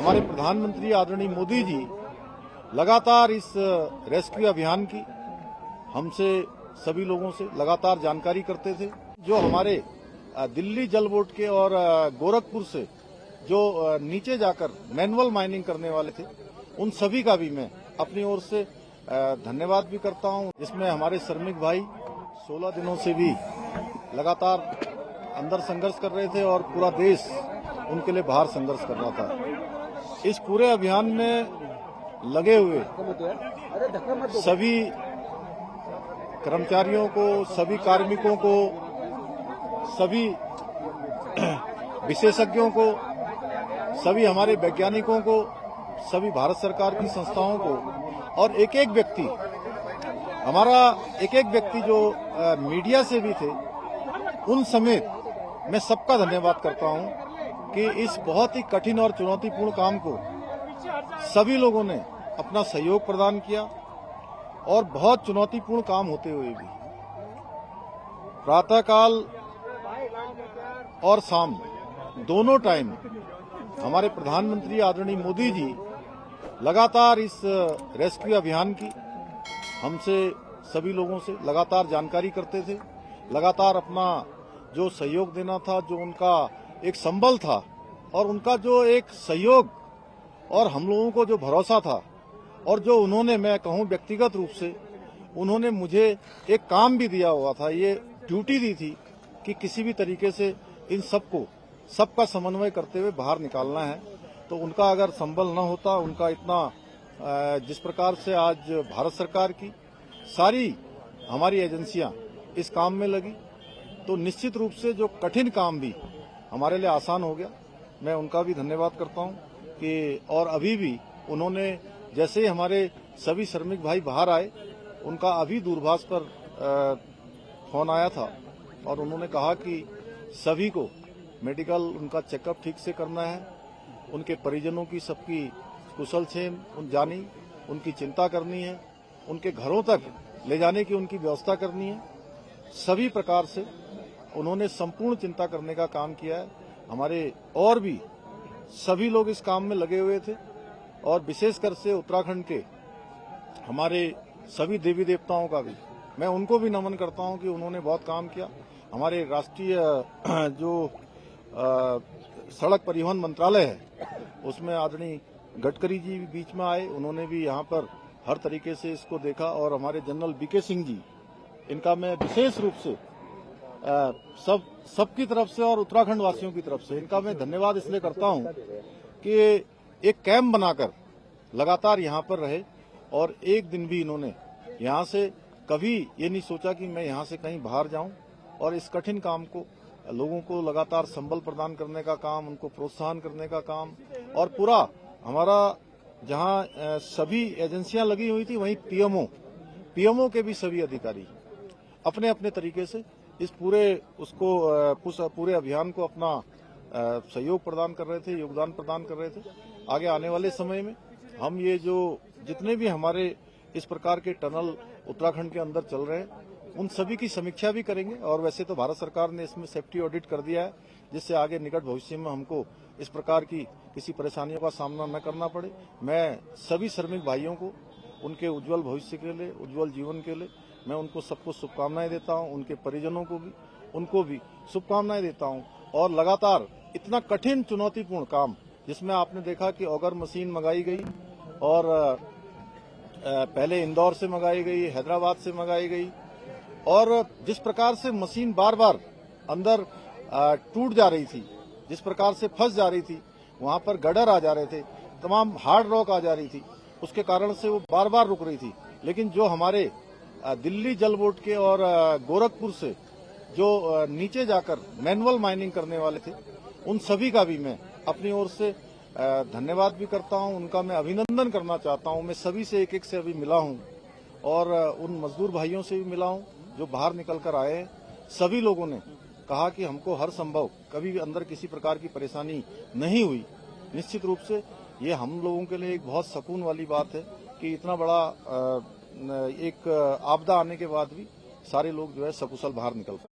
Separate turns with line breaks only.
हमारे प्रधानमंत्री आदरणीय मोदी जी लगातार इस रेस्क्यू अभियान की हमसे सभी लोगों से लगातार जानकारी करते थे। जो हमारे दिल्ली जल बोर्ड के और गोरखपुर से जो नीचे जाकर मैनुअल माइनिंग करने वाले थे, उन सभी का भी मैं अपनी ओर से धन्यवाद भी करता हूं। इसमें हमारे श्रमिक भाई 16 दिनों से भी लगातार अंदर संघर्ष कर रहे थे और पूरा देश उनके लिए बाहर संघर्ष कर रहा था। इस पूरे अभियान में लगे हुए सभी कर्मचारियों को, सभी कार्मिकों को, सभी विशेषज्ञों को, सभी हमारे वैज्ञानिकों को, सभी भारत सरकार की संस्थाओं को और एक एक व्यक्ति जो मीडिया से भी थे, उन समेत मैं सबका धन्यवाद करता हूं कि इस बहुत ही कठिन और चुनौतीपूर्ण काम को सभी लोगों ने अपना सहयोग प्रदान किया और बहुत चुनौतीपूर्ण काम होते हुए भी प्रातःकाल और शाम दोनों टाइम हमारे प्रधानमंत्री आदरणीय मोदी जी लगातार इस रेस्क्यू अभियान की हमसे सभी लोगों से लगातार जानकारी करते थे। लगातार अपना जो सहयोग देना था, जो उनका एक संबल था और उनका जो एक सहयोग और हम लोगों को जो भरोसा था और जो उन्होंने, मैं कहूं व्यक्तिगत रूप से, उन्होंने मुझे एक काम भी दिया हुआ था, ये ड्यूटी दी थी कि किसी भी तरीके से इन सबका समन्वय करते हुए बाहर निकालना है। तो उनका अगर संबल न होता, उनका इतना जिस प्रकार से आज भारत सरकार की सारी हमारी एजेंसियां इस काम में लगी, तो निश्चित रूप से जो कठिन काम भी हमारे लिए आसान हो गया। मैं उनका भी धन्यवाद करता हूं कि और अभी भी उन्होंने, जैसे ही हमारे सभी श्रमिक भाई बाहर आए, उनका अभी दूरभाष पर फोन आया था और उन्होंने कहा कि सभी को मेडिकल उनका चेकअप ठीक से करना है, उनके परिजनों की सबकी कुशल क्षेम जानी, उनकी चिंता करनी है, उनके घरों तक ले जाने की उनकी व्यवस्था करनी है। सभी प्रकार से उन्होंने संपूर्ण चिंता करने का काम किया है। हमारे और भी सभी लोग इस काम में लगे हुए थे और विशेषकर से उत्तराखंड के हमारे सभी देवी देवताओं का भी मैं उनको भी नमन करता हूं कि उन्होंने बहुत काम किया। हमारे राष्ट्रीय जो सड़क परिवहन मंत्रालय है, उसमें आदरणीय गडकरी जी भी बीच में आए, उन्होंने भी यहाँ पर हर तरीके से इसको देखा और हमारे जनरल बीके सिंह जी, इनका मैं विशेष रूप से सबकी तरफ से और उत्तराखंड वासियों की तरफ से इनका मैं धन्यवाद इसलिए करता हूं कि एक कैंप बनाकर लगातार यहाँ पर रहे और एक दिन भी इन्होंने यहाँ से कभी ये नहीं सोचा कि मैं यहाँ से कहीं बाहर जाऊं और इस कठिन काम को लोगों को लगातार संबल प्रदान करने का काम, उनको प्रोत्साहन करने का काम और पूरा हमारा जहां सभी एजेंसियां लगी हुई थी, वहीं पीएमओ के भी सभी अधिकारी अपने अपने तरीके से इस पूरे अभियान को अपना सहयोग प्रदान कर रहे थे, योगदान प्रदान कर रहे थे। आगे आने वाले समय में हम ये जो जितने भी हमारे इस प्रकार के टनल उत्तराखंड के अंदर चल रहे हैं, उन सभी की समीक्षा भी करेंगे और वैसे तो भारत सरकार ने इसमें सेफ्टी ऑडिट कर दिया है, जिससे आगे निकट भविष्य में हमको इस प्रकार की किसी परेशानियों का सामना न करना पड़े। मैं सभी श्रमिक भाइयों को उनके उज्जवल भविष्य के लिए, उज्जवल जीवन के लिए मैं उनको सबको शुभकामनाएं देता हूं, उनके परिजनों को भी उनको भी शुभकामनाएं देता हूं। और लगातार इतना कठिन चुनौतीपूर्ण काम, जिसमें आपने देखा कि ऑगर मशीन मंगाई गई और पहले इंदौर से मंगाई गई, हैदराबाद से मंगाई गई और जिस प्रकार से मशीन बार बार अंदर टूट जा रही थी, जिस प्रकार से फंस जा रही थी, वहां पर गडर आ जा रहे थे, तमाम हार्ड रॉक आ जा रही थी, उसके कारण से वो बार बार रुक रही थी। लेकिन जो हमारे दिल्ली जल बोर्ड के और गोरखपुर से जो नीचे जाकर मैनुअल माइनिंग करने वाले थे, उन सभी का भी मैं अपनी ओर से धन्यवाद भी करता हूं, उनका मैं अभिनंदन करना चाहता हूं। मैं सभी से एक से अभी मिला हूं और उन मजदूर भाइयों से भी मिला हूं जो बाहर निकल कर आए हैं। सभी लोगों ने कहा कि हमको हर संभव, कभी भी अंदर किसी प्रकार की परेशानी नहीं हुई। निश्चित रूप से ये हम लोगों के लिए एक बहुत सुकून वाली बात है कि इतना बड़ा एक आपदा आने के बाद भी सारे लोग जो है सकुशल बाहर निकल पाए।